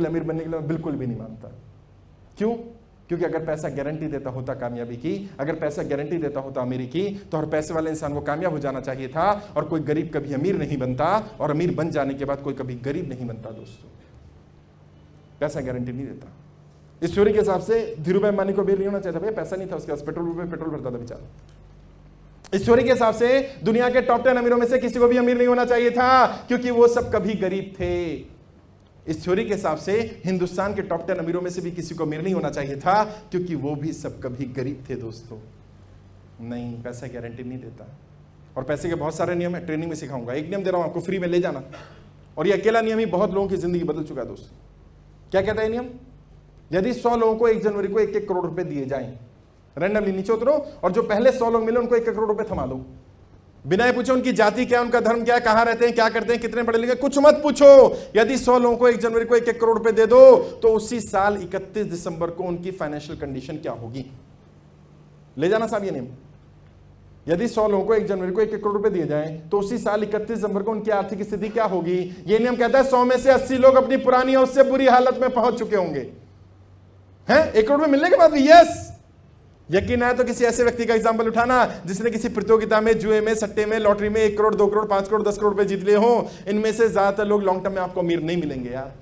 अमीर बनने के लिए मैं बिल्कुल भी नहीं मानता। क्यों? क्योंकि अगर पैसा गारंटी देता होता कामयाबी की, अगर पैसा गारंटी देता होता अमीरी की, तो हर पैसे वाले इंसान को कामयाब हो जाना चाहिए था, और कोई गरीब कभी अमीर नहीं बनता, और अमीर बन जाने के बाद कोई कभी गरीब नहीं बनता। दोस्तों, पैसा गारंटी नहीं देता। इस थ्योरी के हिसाब से धीरूभाई अंबानी को अमीर नहीं होना चाहिए था, भैया पैसा नहीं था उसके पास, पेट्रोल भरता था बेचारा। इस थ्योरी के हिसाब से दुनिया के टॉप 10 अमीरों में से किसी को भी अमीर नहीं होना चाहिए था, क्योंकि वो सब कभी गरीब थे। इस थ्योरी के हिसाब से हिंदुस्तान के टॉप 10 अमीरों में से भी किसी को अमीर नहीं होना चाहिए था, क्योंकि वो भी सब कभी गरीब थे। दोस्तों, नहीं, पैसा गारंटी नहीं देता। और पैसे के बहुत सारे नियम है, ट्रेनिंग में सिखाऊंगा। एक नियम दे रहा हूं आपको, फ्री में ले जाना, और ये अकेला नियम ही बहुत लोगों की जिंदगी बदल चुका है। दोस्तों, क्या कहता है नियम? यदि 100 लोगों को 1 जनवरी को 1-1 करोड़ रुपए दिए जाएं, रैंडमली नीचे उतरो, और जो पहले 100 लोग मिले उनको 1-1 करोड़ रुपए थमा दो, बिना ये पूछे उनकी जाति क्या, उनका धर्म क्या, कहां रहते हैं, क्या करते हैं, कितने पढ़े लिखे, कुछ मत पूछो। यदि 100 लोगों को 1 जनवरी को 1-1 करोड़ रुपए दे दो, तो उसी साल 31 दिसंबर को उनकी फाइनेंशियल कंडीशन क्या होगी? ले जाना साहब ये नियम। यदि 100 लोगों को 1 जनवरी को 1-1 करोड़ रुपए दिए जाएं, तो उसी साल 31 दिसंबर को उनकी आर्थिक स्थिति क्या होगी? यह नियम कहता है 100 में से 80 लोग अपनी पुरानी और उससे बुरी हालत में पहुंच चुके होंगे। हैं? 1 करोड़ रुपए मिलने के बाद भी? यस। यकीन है तो किसी ऐसे व्यक्ति का एग्जाम्पल उठाना जिसने किसी प्रतियोगिता में, जुए में, सट्टे में, लॉटरी में 1 करोड़, 2 करोड़, 5 करोड़, 10 करोड़ रुपए जीत लिए हो। इनमें से ज्यादातर लोग लॉन्ग टर्म में आपको अमीर नहीं मिलेंगे यार।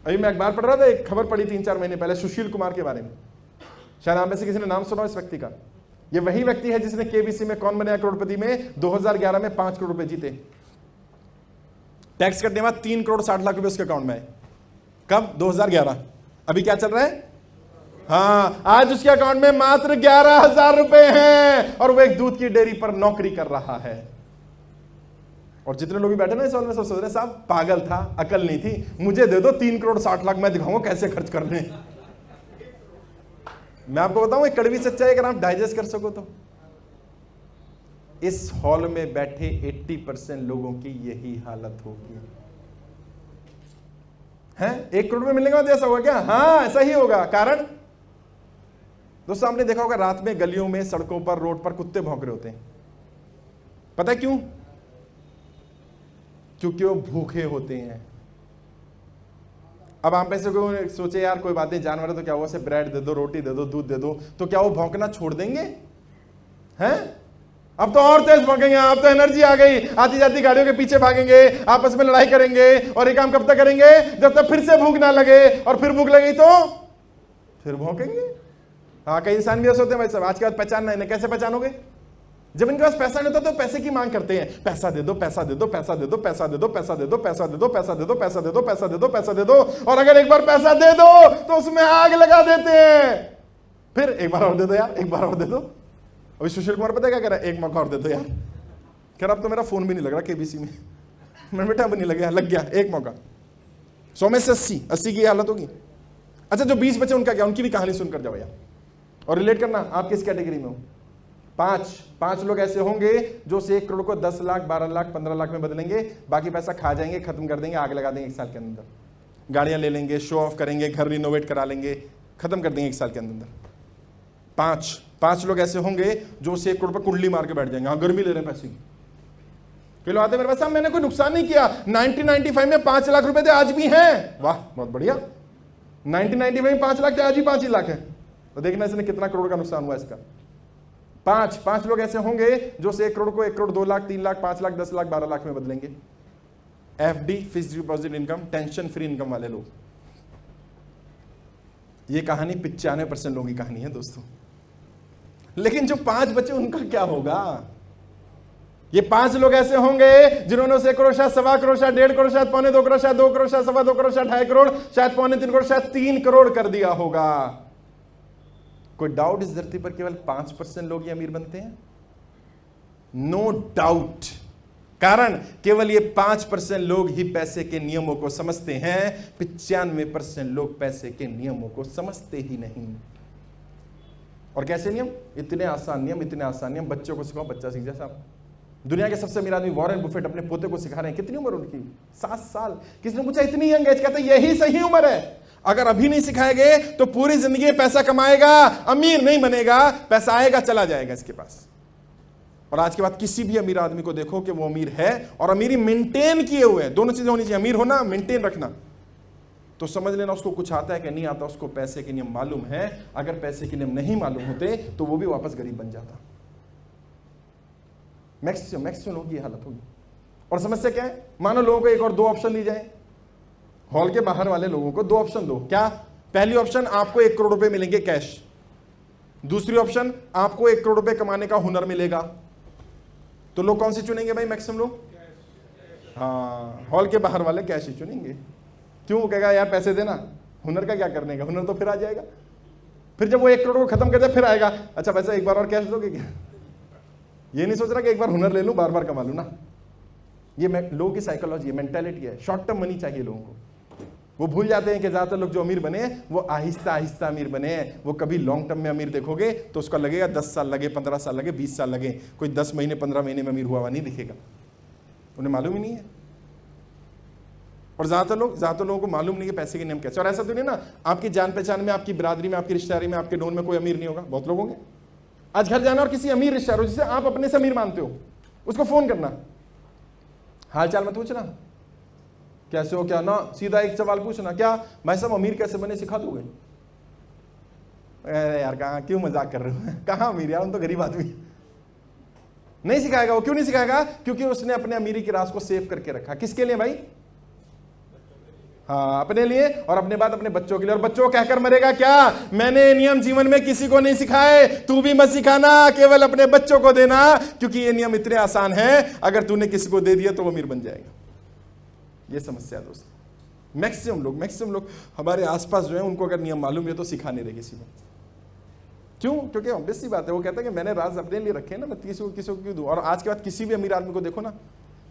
अभी मैं अखबार पढ़ रहा था, एक खबर पड़ी 3-4 महीने पहले सुशील कुमार के बारे में। शायद आप में से किसी ने नाम सुना इस व्यक्ति का। ये वही व्यक्ति है जिसने केबीसी में कौन बनेगा करोड़पति में 2011 में 5 करोड़ रुपए जीते। टैक्स कटने के बाद 3 करोड़ 60 लाख रुपए उसके अकाउंट में आए। कब? 2011। अभी क्या चल रहा है? हाँ, आज उसके अकाउंट में मात्र 11,000 रुपए हैं, और वो एक दूध की डेयरी पर नौकरी कर रहा है। और जितने लोग भी बैठे ना इस हॉल में, सब सोच रहे साहब पागल था, अकल नहीं थी, मुझे दे दो 3 करोड़ 60 लाख, मैं दिखाऊंगा कैसे खर्च करने। मैं आपको बताऊं एक कड़वी सच्चाई, अगर आप डाइजेस्ट कर सको तो इस हॉल में बैठे 80% लोगों की यही हालत होगी। हैं? 1 करोड़ में मिलने के बाद ऐसा होगा क्या? हाँ, ऐसा ही होगा। कारण दोस्तों, आपने देखा होगा रात में गलियों में, सड़कों पर, रोड पर कुत्ते भौंक रहे होते हैं। पता है क्यों? क्योंकि वो भूखे होते हैं। अब आप ऐसे कोई सोचे यार कोई बात नहीं, जानवर है तो क्या हुआ, से ब्रेड दे दो, रोटी दे दो, दूध दे दो, तो क्या वो भौंकना छोड़ देंगे? हैं? अब तो और तेज भौंकेंगे। अब तो एनर्जी आ गई, आती जाती गाड़ियों के पीछे भागेंगे, आपस में लड़ाई करेंगे, और ये काम कब तक करेंगे? जब तक फिर से भूख ना लगे, और फिर भूख लगी तो फिर भौंकेंगे। हाँ, कई इंसान भी ऐसे होते हैं भाई साहब, आज के बाद पहचानना इन्हें, कैसे पहचानोगे? जब इनके पास पैसा नहीं होता तो पैसे की मांग करते हैं, पैसा दे दो, पैसा दे दो, पैसा दे दो, पैसा दे दो, पैसा दे दो, पैसा दे दो, पैसा दे दो, पैसा दे दो, पैसा दे दो, पैसा दे दो, और अगर एक बार पैसा दे दो तो उसमें आग लगा देते हैं। फिर एक बार और दे दो यार, एक बार और दे दो। अभी सुशील कुमार पता है क्या कह रहा है? एक मौका और दे दो यार। कह रहा अब तो मेरा फोन भी नहीं लग रहा केबीसी में, मैं बेटा अब नहीं लग गया, लग गया एक मौका। 100 में से 80 की हालत होगी। अच्छा, जो 20 बचे उनका क्या? उनकी भी कहानी सुनकर जाओ यार, और रिलेट करना आप किस कैटेगरी में हो। 5 लोग ऐसे होंगे जो से 1 करोड़ को 10 लाख, 12 लाख, 15 लाख में बदलेंगे, बाकी पैसा खा जाएंगे, खत्म कर देंगे, आग लगा देंगे 1 साल के अंदर। गाड़ियां ले लेंगे, शो ऑफ करेंगे, घर रिनोवेट करा लेंगे, खत्म कर देंगे 1 साल के अंदर। 5 लोग ऐसे होंगे जो से 1 करोड़ पर कुंडली मार के बैठ जाएंगे। हाँ, गर्मी ले रहे हैं पैसे की। कई लोग आते मेरे पास, मैंने कोई नुकसान नहीं किया, 1995 में 5 लाख रुपए थे, आज भी हैं। वाह, बहुत बढ़िया। 1995 में 5 लाख थे, आज भी 5 ही लाख है। तो देखना इसने कितना करोड़ का नुकसान हुआ इसका। 5 लोग ऐसे होंगे जो से 1 करोड़ को 1 करोड़, 2 लाख, 3 लाख, 5 लाख, 10 लाख, 12 लाख में बदलेंगे। FD, fixed deposit income, tension free income वाले लोग। ये कहानी 95% लोगों की कहानी है दोस्तों। लेकिन जो 5 बचे उनका क्या होगा? ये 5 लोग ऐसे होंगे जिन्होंने उसे 1 करोड़, शायद 1.25 करोड़, शायद 1.5 करोड़, शायद 1.25 करोड़, शायद 2 करोड़, शायद 2.25 करोड़, शायद 2.5 करोड़, शायद 2.25 करोड़, शायद 3 करोड़ कर दिया होगा। कोई डाउट इस धरती पर केवल 5% लोग ही अमीर बनते हैं? No doubt. कारण केवल ये 5% लोग ही पैसे के नियमों को समझते हैं, 95% लोग पैसे के नियमों को समझते ही नहीं। और कैसे नियम? इतने आसान नियम, इतने आसान नियम। बच्चों को सिखाओ, बच्चा सीख जाए साहब। दुनिया के सबसे अमीर आदमी वॉरेन बुफेट अपने पोते को सिखा रहे हैं। कितनी उम्र उनकी? 7 साल। किसी ने पूछा इतनी यंग एज, कहते यही सही उम्र है। अगर अभी नहीं सिखाएंगे तो पूरी जिंदगी पैसा कमाएगा, अमीर नहीं बनेगा, पैसा आएगा चला जाएगा इसके पास। और आज के बाद किसी भी अमीर आदमी को देखो कि वो अमीर है और अमीरी मेंटेन किए हुए है। दोनों चीजें होनी चाहिए, अमीर होना, मेंटेन रखना। तो समझ लेना उसको कुछ आता है कि नहीं आता, उसको पैसे के नियम मालूम है। अगर पैसे के नियम नहीं मालूम होते तो वो भी वापस गरीब बन जाता। मैक्सिमम लोगों की हालत होगी। और समस्या क्या है, मानो लोगों को एक और 2 ऑप्शन दी जाए, हॉल के बाहर वाले लोगों को 2 ऑप्शन दो। क्या? पहली ऑप्शन, आपको 1 करोड़ रुपए मिलेंगे कैश। दूसरी ऑप्शन, आपको 1 करोड़ रुपए कमाने का हुनर मिलेगा। तो लोग कौन सी चुनेंगे भाई? मैक्सिमम लोग हाँ, हॉल के बाहर वाले कैश ही चुनेंगे। क्यों? कहेगा यार पैसे देना, हुनर का क्या करने का, हुनर तो फिर आ जाएगा। फिर जब वो 1 करोड़ को खत्म कर जाए फिर आएगा, अच्छा पैसा एक बार और कैश दोगे क्या? ये नहीं सोच रहा कि एक बार हुनर ले लूं, बार बार कमा लूं ना। ये लोगों की साइकोलॉजी है, मेंटालिटी है। शॉर्ट टर्म मनी चाहिए लोगों को। वो भूल जाते हैं कि ज्यादातर लोग जो अमीर बने हैं वो आहिस्ता आहिस्ता अमीर बने हैं। वो कभी लॉन्ग टर्म में अमीर देखोगे तो उसका लगेगा 10 साल लगे, 15 साल लगे, 20 साल लगे। कोई 10 महीने 15 महीने में अमीर हुआ नहीं दिखेगा, उन्हें मालूम ही नहीं है। और ज्यादातर लोगों को मालूम नहीं है पैसे के नियम कैसे। और ऐसा तो नहीं ना आपकी जान पहचान में, आपकी बिरादरी में, आपकी रिश्तेदारी में, आपके नोन में कोई अमीर नहीं होगा, बहुत लोग होंगे। आज घर जाना और किसी अमीर रिश्तेदार जिसे आप अपने से अमीर मानते हो उसको फोन करना, हाल चाल मत पूछना, कैसे हो क्या ना, सीधा एक सवाल पूछना, क्या भाई साहब अमीर कैसे बने सिखा दोगे? अरे यार कहाँ, क्यों मजाक कर रहे हो, कहाँ अमीर यार, उन तो गरीब आदमी। नहीं सिखाएगा वो। क्यों नहीं सिखाएगा? क्योंकि उसने अपने अमीरी के राज को सेव करके रखा। किसके लिए भाई? हाँ, अपने लिए और अपने बाद अपने बच्चों के लिए। और बच्चों को कहकर मरेगा क्या? मैंने नियम जीवन में किसी को नहीं सिखाए, तू भी मत सिखाना, केवल अपने बच्चों को देना, क्योंकि ये नियम इतने आसान हैं, अगर तूने किसी को दे दिया तो वो अमीर बन जाएगा। ये समस्या है दोस्त। मैक्सिमम लोग हमारे आसपास जो है उनको अगर नियम मालूम है तो सिखा नहीं रहे किसी को। क्यों? क्योंकि ऑब्वियस सी बात है, वो कहता है कि मैंने राज अपने लिए रखे ना, मैं किसी को क्यों दूं। और आज के बाद किसी भी अमीर आदमी को देखो ना,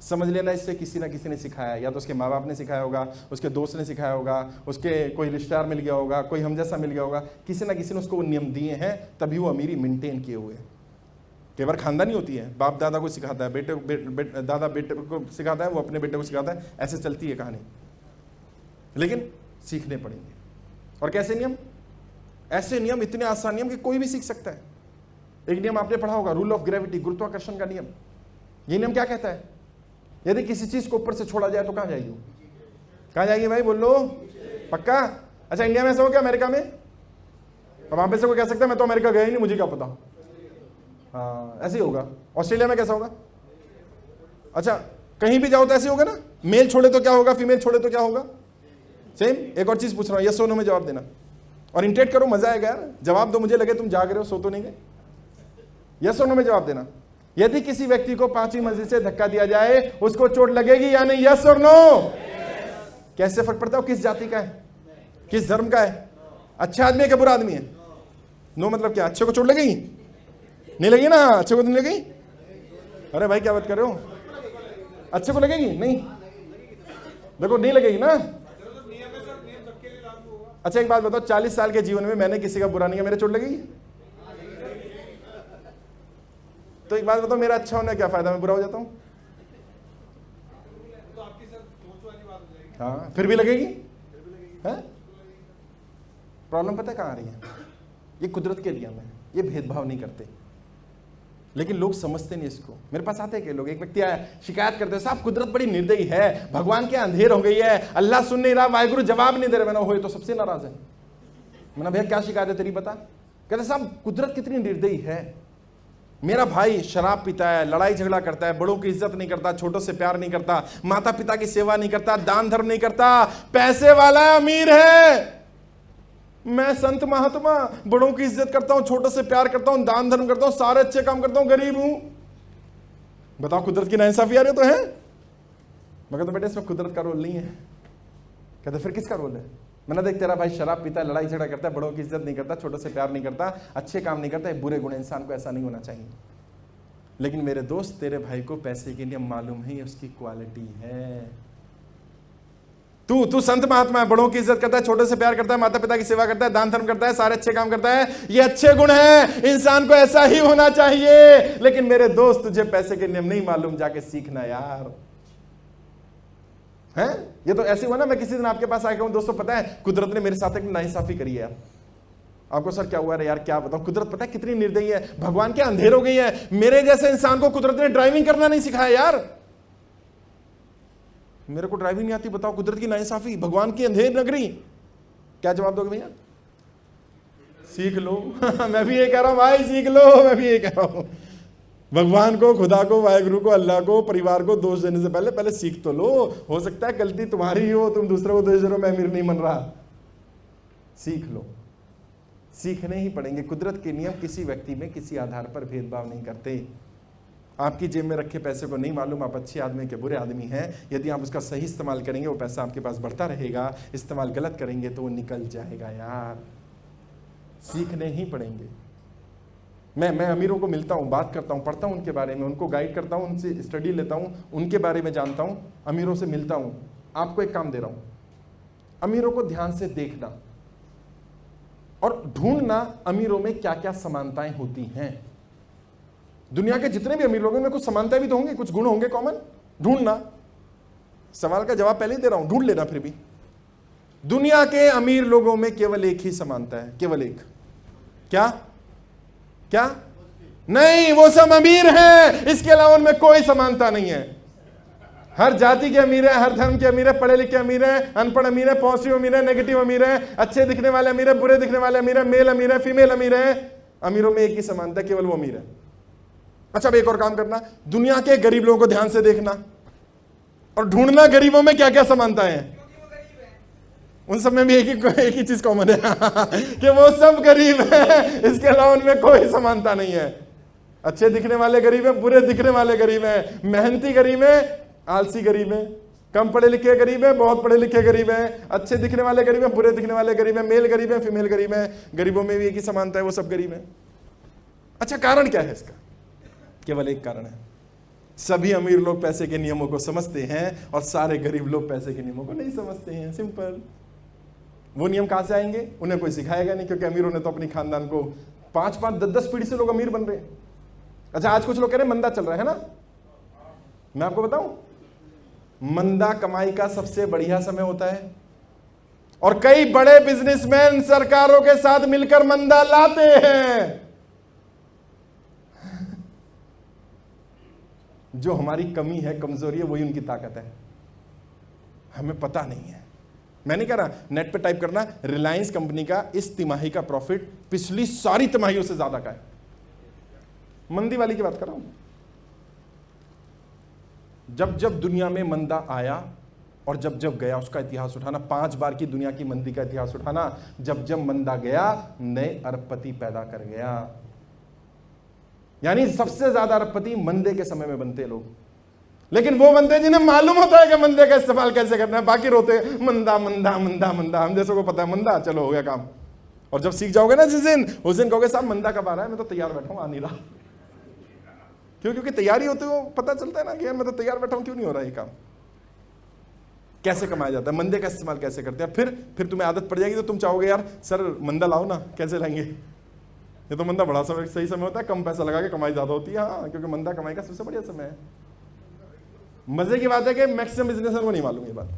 समझ लेना इससे किसी ना किसी ने सिखाया। या तो उसके माँ बाप ने सिखाया होगा, उसके दोस्त ने सिखाया होगा, उसके कोई रिश्तेदार मिल गया होगा, कोई हम जैसा मिल गया होगा, किसी ना किसी ने उसको वो नियम दिए हैं, तभी वो अमीरी मेंटेन किए हुए हैं। कई बार खानदानी होती है, बाप दादा को सिखाता है, दादा बेटे को सिखाता है, वो अपने बेटे को सिखाता है, ऐसे चलती है कहानी। लेकिन सीखने पड़ेंगे। और कैसे नियम? ऐसे नियम, इतने आसान नियम कि कोई भी सीख सकता है। एक नियम आपने पढ़ा होगा, रूल ऑफ ग्रेविटी, गुरुत्वाकर्षण का नियम। ये नियम क्या कहता है? यदि किसी चीज को ऊपर से छोड़ा जाए तो कहां जाएगी? कहां जाएगी भाई? बोल लो, पक्का? अच्छा, इंडिया में ऐसा हो क्या? अमेरिका में? अब वहां पे से कोई कह सकता है मैं तो अमेरिका गया ही नहीं, मुझे क्या पता। हाँ, ऐसे ही होगा। ऑस्ट्रेलिया में कैसा होगा? अच्छा, कहीं भी जाओ तो ऐसे होगा ना, मेल छोड़े तो क्या होगा, फीमेल छोड़े तो क्या होगा? सेम। एक और चीज पूछ रहा हूं, यस और नो में जवाब देना, और इंटरेक्ट करो, मजा आएगा यार। जवाब दो, मुझे लगे तुम जाग रहे हो, सो तो नहीं गए। यस और नो में जवाब देना। यदि किसी व्यक्ति को 5वीं मंजिल से धक्का दिया जाए उसको चोट लगेगी या नहीं? यस और नो? कैसे फर्क पड़ता है किस जाति का है, किस धर्म का है, अच्छा आदमी है क्या बुरा आदमी है? नो मतलब क्या? अच्छे को चोट लगेगी? नहीं लगेगी ना? अच्छे को नहीं लगेगी? अरे भाई क्या बात कर रहे हो? अच्छे को लगेगी? नहीं, देखो नहीं लगेगी ना। अच्छा एक बात बताओ, 40 साल के जीवन में मैंने किसी का बुरा नहीं किया, मेरे चोट लगेगी? तो एक बात बताओ, मेरा अच्छा होने क्या फायदा, मैं बुरा हो जाता हूं? तो आपकी सर सोच वाली बात हो जाएगी। हाँ, फिर भी लगेगी। प्रॉब्लम पता है कहां आ रही है? ये कुदरत के नियम है, ये भेदभाव नहीं करते, लेकिन लोग समझते नहीं इसको। मेरे पास आते हैं कि लोग, एक व्यक्ति आया, शिकायत करते हैं, साहब कुदरत बड़ी निर्दयी है, भगवान के अंधेर हो गई है, अल्लाह सुन नहीं रहा, वाहिगुरु जवाब नहीं दे रहे। मैंने हो तो सबसे नाराज है। मैंने भैया क्या शिकायत है तेरी बता? कहते साहब कुदरत कितनी निर्दयी है, मेरा भाई शराब पीता है, लड़ाई झगड़ा करता है, बड़ों की इज्जत नहीं करता, छोटों से प्यार नहीं करता, माता पिता की सेवा नहीं करता, दान धर्म नहीं करता, पैसे वाला अमीर है, मैं संत महात्मा, बड़ों की इज्जत करता हूं, छोटों से प्यार करता हूं, दान धर्म करता हूं, सारे अच्छे काम करता हूं, गरीब हूं। बताओ कुदरत की नाइंसाफी आ रही तो है? मैं कहता बेटे इसमें कुदरत का रोल नहीं है। कहते फिर किसका रोल है? मैंने देख तेरा भाई शराब पीता है, लड़ाई झगड़ा करता है, बड़ों की इज्जत नहीं करता, छोटों से प्यार नहीं करता, अच्छे काम नहीं करता, बुरे गुण। इंसान को ऐसा नहीं होना चाहिए। लेकिन मेरे दोस्त, तेरे भाई को पैसे के लिए मालूम है, उसकी क्वालिटी है। तू संत महात्मा है, बड़ों की इज्जत करता है, छोटे से प्यार करता है, माता पिता की सेवा करता है, दान धर्म करता है, सारे अच्छे काम करता है, ये अच्छे गुण हैं, इंसान को ऐसा ही होना चाहिए। लेकिन मेरे दोस्त, तुझे पैसे के नियम नहीं मालूम, जाके सीखना यार। है ये तो ऐसे हुआ ना, मैं किसी दिन आपके पास आया हूं, दोस्तों पता है कुदरत ने मेरे साथ एक नाइंसाफी करी है। आपको सर क्या हुआ है? यार क्या बताऊं, कुदरत पता है कितनी निर्दयी है, भगवान के अंधेर हो गई है। मेरे जैसे इंसान को कुदरत ने ड्राइविंग करना नहीं सिखाया यार। मेरे को ड्राइविंग नहीं आती, बताओ कुदरत की नाइंसाफी, भगवान की अंधेर नगरी। क्या जवाब दोगे भैया? सीख लो। मैं भी ये कह रहा हूं भाई, सीख लो। मैं भी ये कह रहा हूं, भगवान को, खुदा को, वाहेगुरु को, अल्लाह को, परिवार को दोष देने से पहले पहले सीख तो लो। हो सकता है गलती तुम्हारी ही हो, तुम दूसरों को दोष दे रहे हो, मैं अमीर नहीं बन रहा। सीख लो, सीखने ही पड़ेंगे। कुदरत के नियम किसी व्यक्ति में किसी आधार पर भेदभाव नहीं करते। आपकी जेब में रखे पैसे को नहीं मालूम आप अच्छे आदमी के बुरे आदमी हैं। यदि आप उसका सही इस्तेमाल करेंगे वो पैसा आपके पास बढ़ता रहेगा, इस्तेमाल गलत करेंगे तो वो निकल जाएगा। यार सीखने ही पड़ेंगे। मैं अमीरों को मिलता हूँ, बात करता हूँ, पढ़ता हूँ उनके बारे में, उनको गाइड करता हूँ, उनसे स्टडी लेता हूँ, उनके बारे में जानता हूँ, अमीरों से मिलता हूँ। आपको एक काम दे रहा हूँ, अमीरों को ध्यान से देखना और ढूंढना अमीरों में क्या क्या समानताएं होती हैं। दुनिया के जितने भी अमीर लोग हैं, कुछ समानताएं भी तो होंगी, कुछ गुण होंगे कॉमन। ढूंढना, सवाल का जवाब पहले ही दे रहा हूं, ढूंढ लेना। फिर भी दुनिया के अमीर लोगों में केवल एक ही समानता है, केवल एक। क्या क्या? नहीं, वो सब अमीर हैं, इसके अलावा उनमें कोई समानता नहीं है। हर जाति के अमीर है, हर धर्म के अमीर है, पढ़े लिखे अमीर है, अनपढ़ अमीर है, पॉजिटिव अमीर है, नेगेटिव अमीर है, अच्छे दिखने वाले अमीर है, बुरे दिखने वाले अमीर है, मेल अमीर है, फीमेल अमीर है। अमीरों में एक ही समानता है, केवल वो अमीर है। अच्छा, अब एक और काम करना, दुनिया के गरीब लोगों को ध्यान से देखना और ढूंढना गरीबों में क्या क्या समानताएं हैं। उन सब में भी एक ही चीज कॉमन है कि वो सब गरीब है, इसके अलावा उनमें कोई समानता नहीं है। अच्छे दिखने वाले गरीब है, बुरे दिखने वाले गरीब है, मेहनती गरीब है, आलसी गरीब है, कम पढ़े लिखे गरीब है, बहुत पढ़े लिखे गरीब है, अच्छे दिखने वाले गरीब है, बुरे दिखने वाले गरीब है, मेल गरीब है, फीमेल गरीब है। गरीबों में भी एक ही समानता है, वो सब गरीब है। अच्छा, कारण क्या है इसका? केवल एक कारण है, सभी अमीर लोग पैसे के नियमों को समझते हैं और सारे गरीब लोग पैसे के नियमों को नहीं समझते हैं। सिंपल। वो नियम कहां से आएंगे? उन्हें कोई सिखाएगा नहीं, क्योंकि अमीरों ने तो अपनी खानदान को 5-5, 10-10 पीढ़ी से लोग अमीर बन रहे हैं। अच्छा, आज कुछ लोग कह रहे हैं मंदा चल रहा है ना। मैं आपको बताऊं, मंदा कमाई का सबसे बढ़िया समय होता है और कई बड़े बिजनेसमैन सरकारों के साथ मिलकर मंदा लाते हैं। जो हमारी कमी है, कमजोरी है, वही उनकी ताकत है, हमें पता नहीं है। मैं नहीं कह रहा, नेट पे टाइप करना, रिलायंस कंपनी का इस तिमाही का प्रॉफिट पिछली सारी तिमाहियों से ज्यादा का है। मंदी वाली की बात कर रहा हूं। जब जब दुनिया में मंदा आया और जब जब गया, उसका इतिहास उठाना। 5 बार की दुनिया की मंदी का इतिहास उठाना। जब जब मंदा गया, नए अरबपति पैदा कर गया। यानी सबसे ज्यादा अरबपति मंदे के समय में बनते लोग, लेकिन वो बनते जिन्हें मालूम होता है कि मंदे का इस्तेमाल कैसे करना है। बाकी रोते मंदा मंदा मंदा मंदा। हम जैसों को पता है मंदा, चलो हो गया काम। और जब सीख जाओगे ना जिस दिन, उस दिन कहोगे साहब मंदा कब आ रहा है, मैं तो तैयार बैठा हूं, आ नहीं रहा। क्यों? क्योंकि तैयारी होती हो, पता चलता है ना कि यार मैं तो तैयार बैठा हूं, क्यों नहीं हो रहा ये काम। कैसे कमाया जाता है, मंदे का इस्तेमाल कैसे करते हैं। फिर तुम्हें आदत पड़ जाएगी तो तुम चाहोगे यार सर मंदा लाओ ना, कैसे लाएंगे। ये तो मंदा बड़ा समय, सही समय होता है, कम पैसा लगा के कमाई ज्यादा होती है। हाँ, क्योंकि मंदा कमाई का सबसे बढ़िया समय है। मजे की बात है कि मैक्सिमम बिजनेसमैन को नहीं मालूम ये बात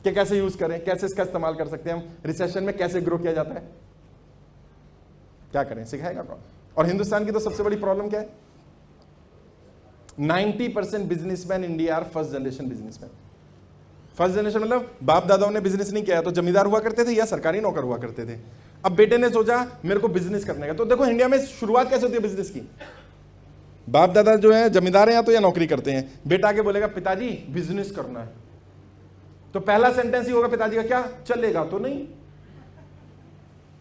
कि कैसे यूज करें, कैसे इसका इस्तेमाल कर सकते हैं हम, रिसेशन में कैसे ग्रो किया जाता है। क्या करें, सिखाएगा कौन? और हिंदुस्तान की तो सबसे बड़ी प्रॉब्लम क्या है, 90% businessman India are first generation businessman. First generation मतलब बाप दादाओं ने बिजनेस नहीं किया, तो जमींदार हुआ करते थे या सरकारी नौकर हुआ करते थे। अब बेटे ने सोचा मेरे को बिजनेस करने का। तो देखो इंडिया में शुरुआत कैसे होती है बिजनेस की। बाप दादा जो है जमींदार हैं या नौकरी करते हैं। बेटा आके बोलेगा पिताजी बिजनेस करना है, तो पहला सेंटेंस ही होगा पिताजी का, क्या चलेगा तो नहीं।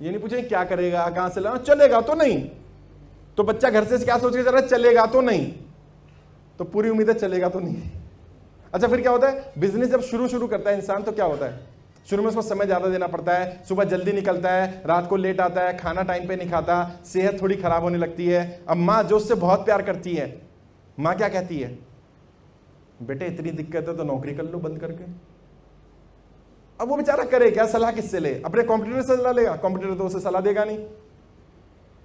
ये नहीं पूछेंगे क्या करेगा, कहां से लाना, चलेगा तो नहीं। तो बच्चा घर से क्या सोच के चल रहा है, चलेगा तो नहीं। तो पूरी उम्मीद है चलेगा तो नहीं। अच्छा, फिर क्या होता है, बिजनेस जब शुरू करता है इंसान, तो क्या होता है, शुरू में उसको समय ज्यादा देना पड़ता है, सुबह जल्दी निकलता है, रात को लेट आता है, खाना टाइम पे नहीं खाता, सेहत थोड़ी खराब होने लगती है। अब माँ जो उससे बहुत प्यार करती है, माँ क्या कहती है, बेटे इतनी दिक्कत है तो नौकरी कर लो बंद करके। अब वो बेचारा करे क्या, सलाह किससे ले, अपने कॉम्पिटिटर से सलाह लेगा, कॉम्पिटिटर तो उससे सलाह देगा नहीं।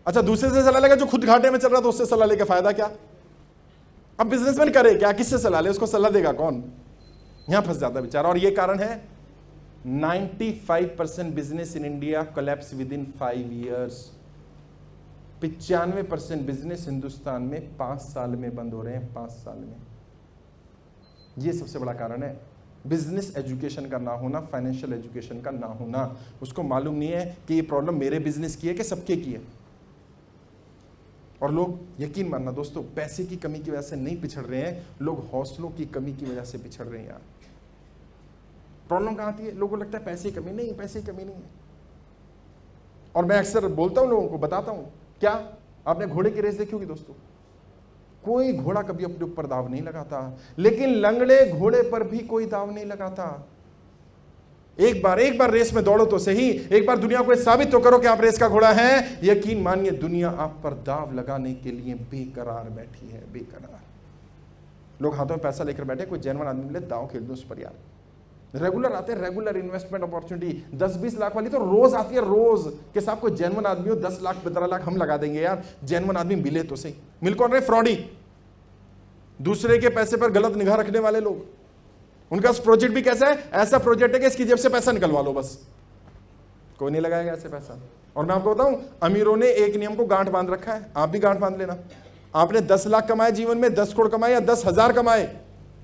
अच्छा, दूसरे से सलाह लेगा जो खुद घाटे में चल रहा, तो उससे सलाह लेके फायदा क्या। अब बिजनेसमैन करे क्या, किससे सलाह ले, उसको सलाह देगा कौन। यहां फंस जाता बेचारा। और ये कारण है 95% business in India collapse with in 5 years। 95% business Hindustan में 5 साल में बंद हो रहे हैं, 5 साल में। ये सबसे बड़ा कारण है। बिजनेस एजुकेशन का ना होना, फाइनेंशियल एजुकेशन का ना होना। उसको मालूम नहीं है कि ये प्रॉब्लम मेरे बिजनेस की है कि सबके की है। और लोग, यकीन मानना दोस्तों, पैसे की कमी की वजह से नहीं पिछड़ रहे हैं, लोग हौसलों की कमी की वजह से पिछड़ रहे हैं यार। प्रॉब्लम कहां आती है? लोगों को लगता है पैसे की कमी नहीं, पैसे की कमी नहीं है। और मैं अक्सर बोलता हूं, लोगों को बताता हूं, क्या आपने घोड़े की रेस देखी होगी दोस्तों? कोई घोड़ा कभी अपने ऊपर दाव नहीं लगाता, लेकिन लंगड़े घोड़े पर भी कोई दाव नहीं लगाता। एक बार रेस में दौड़ो तो सही, एक बार दुनिया को साबित तो करो कि आप रेस का घोड़ा हैं। यकीन मानिए, दुनिया आप पर दाव लगाने के लिए बेकरार बैठी है, बेकरार। लोग हाथों में पैसा लेकर बैठे, कोई जेन्युइन आदमी मिले, दाव खेल दो उस पर यार। रेगुलर आते हैं, रेगुलर इन्वेस्टमेंट अपॉर्चुनिटी 10-20 लाख वाली तो रोज आती है, रोज के साथ कोई जेन्युइन आदमी हो, 10 लाख 15 लाख हम लगा देंगे यार। जेन्युइन आदमी मिले तो सही। मिल कौन रहे? फ्रॉडी, दूसरे के पैसे पर गलत निगाह रखने वाले लोग। उनका प्रोजेक्ट भी कैसा है? ऐसा प्रोजेक्ट है कि इसकी जेब से पैसा निकलवा लो बस, कोई नहीं लगाएगा ऐसे पैसा। और मैं आपको बताऊं, अमीरों ने एक नियम को गांठ बांध रखा है, आप भी गांठ बांध लेना। आपने 10 लाख कमाए जीवन में, 10 करोड़ कमाए या 10,000 कमाए,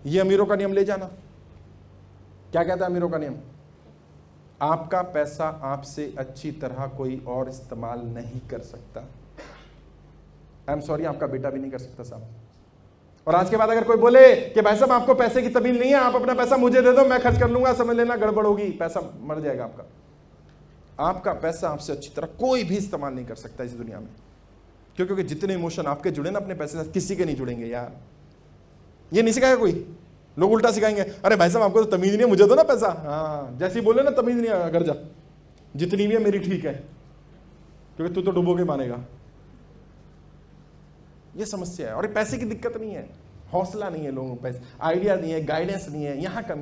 ये अमीरों का नियम ले जाना। क्या कहता है अमीरों का नियम? आपका पैसा आपसे अच्छी तरह कोई और इस्तेमाल नहीं कर सकता। आई एम सॉरी, आपका बेटा भी नहीं कर सकता साहब। और आज के बाद अगर कोई बोले कि भाई साहब आपको पैसे की तमीज नहीं है, आप अपना पैसा मुझे दे दो, मैं खर्च कर लूंगा, समझ लेना गड़बड़ होगी, पैसा मर जाएगा आपका। आपका पैसा आपसे अच्छी तरह कोई भी इस्तेमाल नहीं कर सकता इस दुनिया में। क्यों? क्योंकि जितने इमोशन आपके जुड़े ना अपने पैसे से, किसी के नहीं जुड़ेंगे यार। ये नहीं सिखाएगा कोई। लोग उल्टा सिखाएंगे, अरे भाई साहब आपको तो तमीज नहीं है, मुझे दो ना पैसा। हाँ, जैसे ही बोले ना तमीज नहीं है, घर जा, जितनी भी है मेरी ठीक है, क्योंकि तू तो डुबो के मानेगा। ये समस्या है। और पैसे की दिक्कत नहीं है, हौसला नहीं है लोगों को, पैसे आइडिया नहीं है, गाइडेंस नहीं है, यहां कमी है।